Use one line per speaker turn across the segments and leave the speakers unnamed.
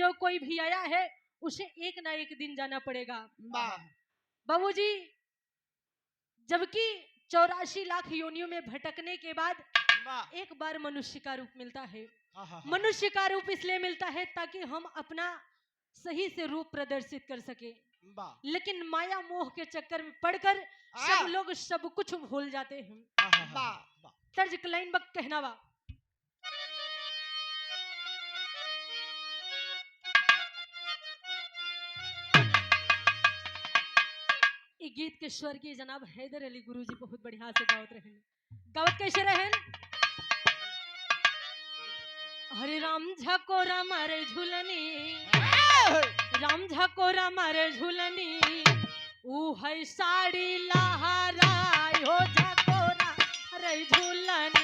जो कोई भी आया है उसे एक ना एक दिन जाना पड़ेगा। बाबूजी, जबकि 84 लाख योनियों में भटकने के बाद एक बार मनुष्य का रूप मिलता है। मनुष्य का रूप इसलिए मिलता है ताकि हम अपना सही से रूप प्रदर्शित कर सके, लेकिन माया मोह के चक्कर में पड़कर सब लोग सब कुछ भूल जाते हैं। तर्ज लाइन बक कहना बा, गीत के स्वर्गीय जनाब हैदर अली गुरुजी बहुत बढ़िया से गावत रहन। गावत कैसे रहन? हरे राम झकोरा मारे झूलनी, राम झकोरा मारे झूलनी, ऊ है साड़ी लहराई हो झकोरा रे झूलनी।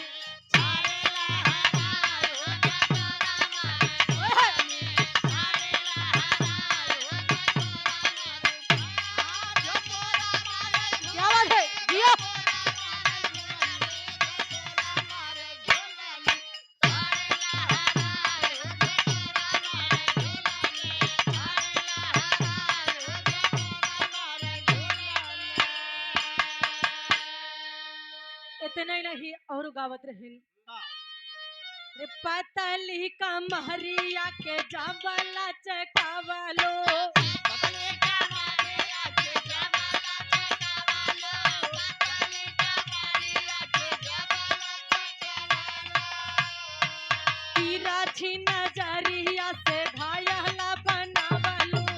इतना ही नहीं और गावत रहे, पतली कमहरिया के जबला चकावलो, तिरछी नजरिया से घायल बनावलो,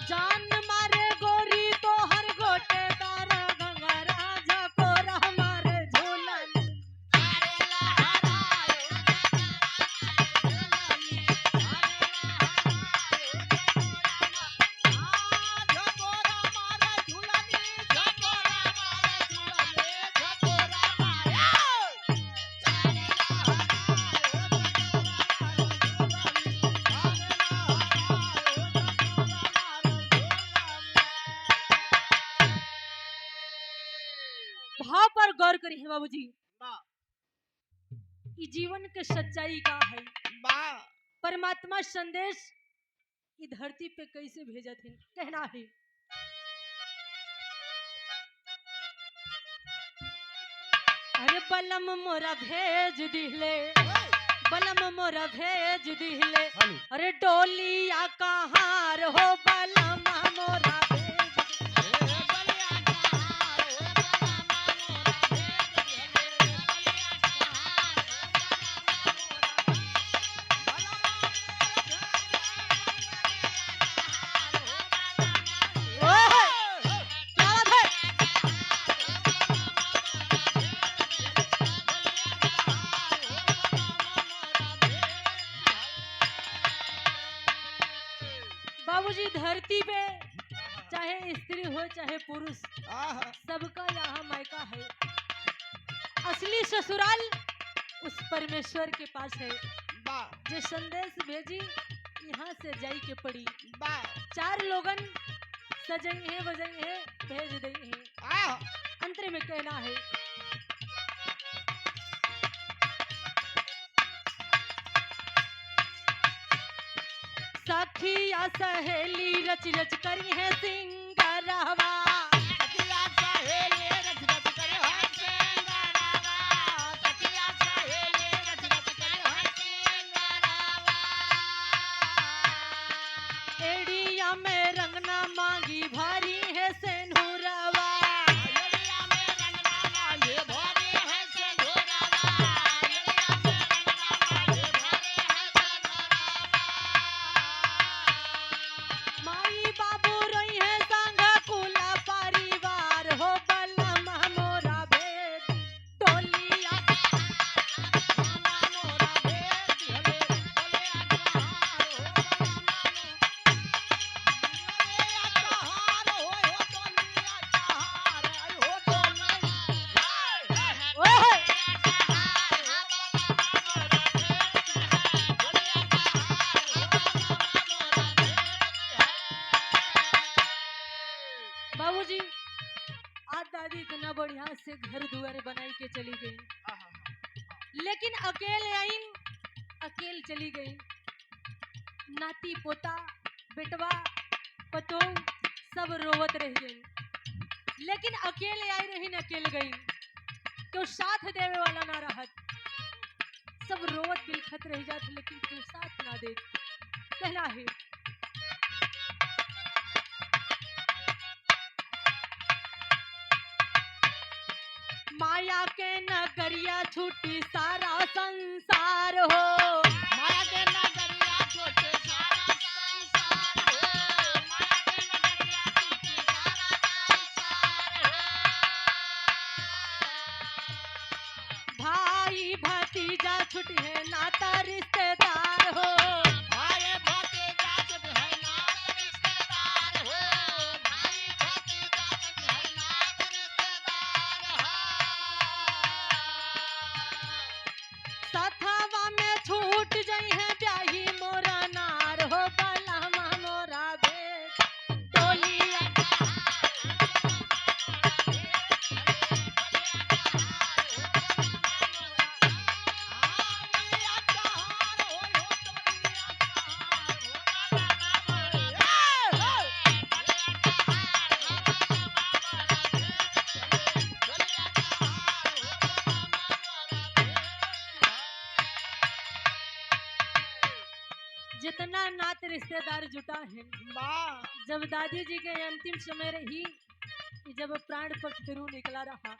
जान मारे गोरी तो हर गोटेदार गंगरा झकोरा मारे झूलन। भाव पर गौर करिए बाबूजी, कि जीवन के सच्चाई का है। परमात्मा संदेश इस धरती पे कैसे भेजा थे, कहना है, अरे बलम मोरा भेज दिले, बलम मोरा भेज दिले, अरे डोलिया कहार हो बलम मोरा बाबूजी, धरती पे चाहे स्त्री हो चाहे पुरुष, सबका यहाँ मायका है। असली ससुराल उस परमेश्वर के पास है। जो संदेश भेजी यहाँ से जाई के पड़ी, 4 लोगन सजई है बजई है भेज दई है। अंतर में कहना है, सखिया सहेली रच रच करी है सिंगारवा, सखिया सहेली रच रच करी है सिंगारवा, सखिया सहेली रच रच करी है सिंगारवा, एड़िया में रंगना मांगी भारी है सेनुरवा, एड़िया में रंगना मांगी भारी है सेनुरवा, एड़िया में रंगना मांगी भारी है सेनुरवा, माई बाबू रही है संग कुला दादी इतना बढ़िया से घर दुआरे बनाई के चली गई, लेकिन अकेले आई, अकेले चली गई। नाती पोता बेटवा पतो सब रोवत रह गई, लेकिन अकेले आई रही, अकेले गई तो साथ देवे वाला ना रहत। सब रोवत बिलखत रह जात, लेकिन तू साथ ना दे। कहना है माया के नगरिया छूटी सारा संसार हो,
माया के नगरिया छूटी सारा संसार हो, माया के नगरिया छूटी सारा संसार हो।
भाई भतीजा छूटी है नाता रिश्तेदार हो,
भाई भतीजा छूटी है नाता रिश्तेदार हो, भाई भतीजा छूटी है नाता रिश्तेदार हो।
सथवा में छूट जई है ब्याही मोरा नार हो, बलहमा मोरा भेष टोलिया जितना नात रिश्तेदार जुटा है। जब दादी जी के अंतिम समय रही, जब प्राण पक्ष निकला रहा,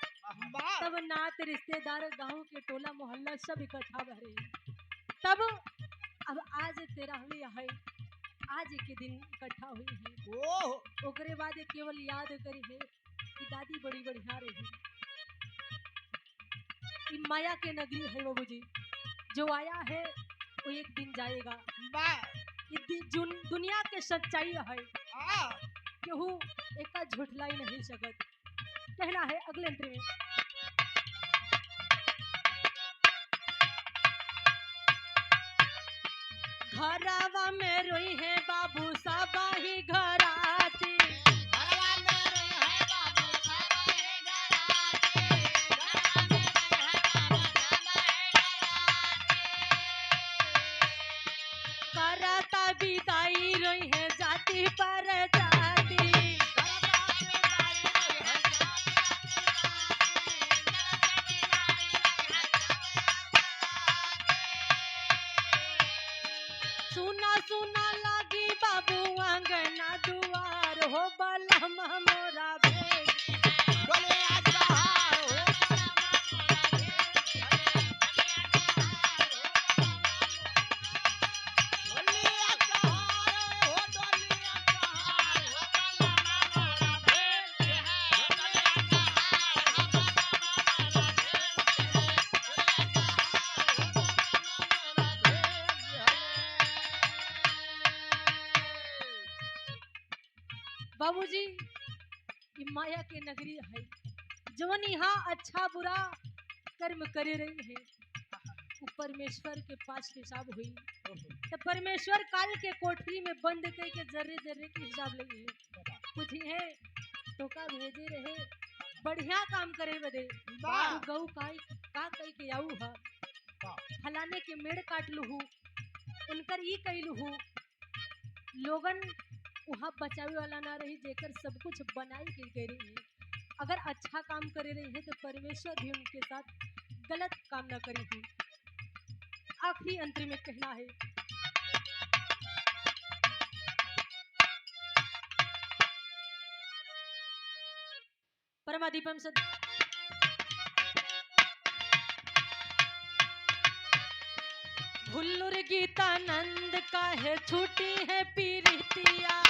तब नात रिश्तेदार गांव के टोला मोहल्ला सब इकट्ठा भरे। तब अब आज 13वीं है, आज के दिन इकट्ठा हुई है। ओकरे बाद केवल याद करी है कि दादी बड़ी बढ़िया रही। ये माया के नगरी है बाबूजी, जो आया है वो एक दिन जाएगा। दुनिया के सच्चाई है, केहू एका झुठलाई नहीं सकत। कहना है अगले अंतरे में घरवा में रोई है बाबू साबाही घराती,
घरवा में रोई है बाबू साबाही घराती, घरवा में रोई है बाबू साबाही घराती।
करता विदाई रोई है जाति पर जाति, सुना सुना लागी बाबू अंगना दुआर हो, बलहमा मोरा भेष
डोलिया जहार हो, डोलिया जहार हो, डोलिया जहार हो, बलमा मोरा भेष है, डोलिया जहार हो, बलमा मोरा भेष है, डोलिया जहार हो, बलमा मोरा भेष है।
बाबूजी ये माया के नगरी है, जवन यहाँ अच्छा बुरा कर्म करे रही है, वो परमेश्वर के पास हिसाब हुई। तो परमेश्वर काल के कोठरी में बंद करके जर्रे जर्रे के हिसाब लगी है। पूछी है तो का भेजे रहे बढ़िया काम करे बदे, गऊ का कई के आऊ है, फलाने के मेड़ काट लूहू, उनकर ई कैलू, लोगन वहाँ बचावे वाला ना रही, जेकर सब कुछ बनाई के कह रही है। अगर अच्छा काम करे रही है तो परमेश्वर भी उनके साथ गलत काम ना करी है। आखिरी अंतरिम में कहना है परमादीपम सद भुल्लुर गीतानंद का है छूटी है पीरितिया,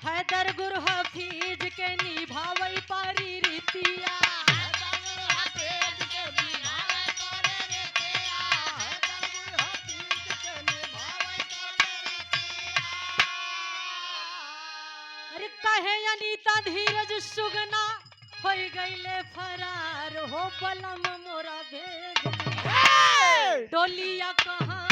हैदर गुरु हफीज के निभावई पारी रीतिया, अरे कहे अनीता धीरज सुगना हो होई गईले फरार हो बलम मोरा भेज
ए!
डोलिया कहाँ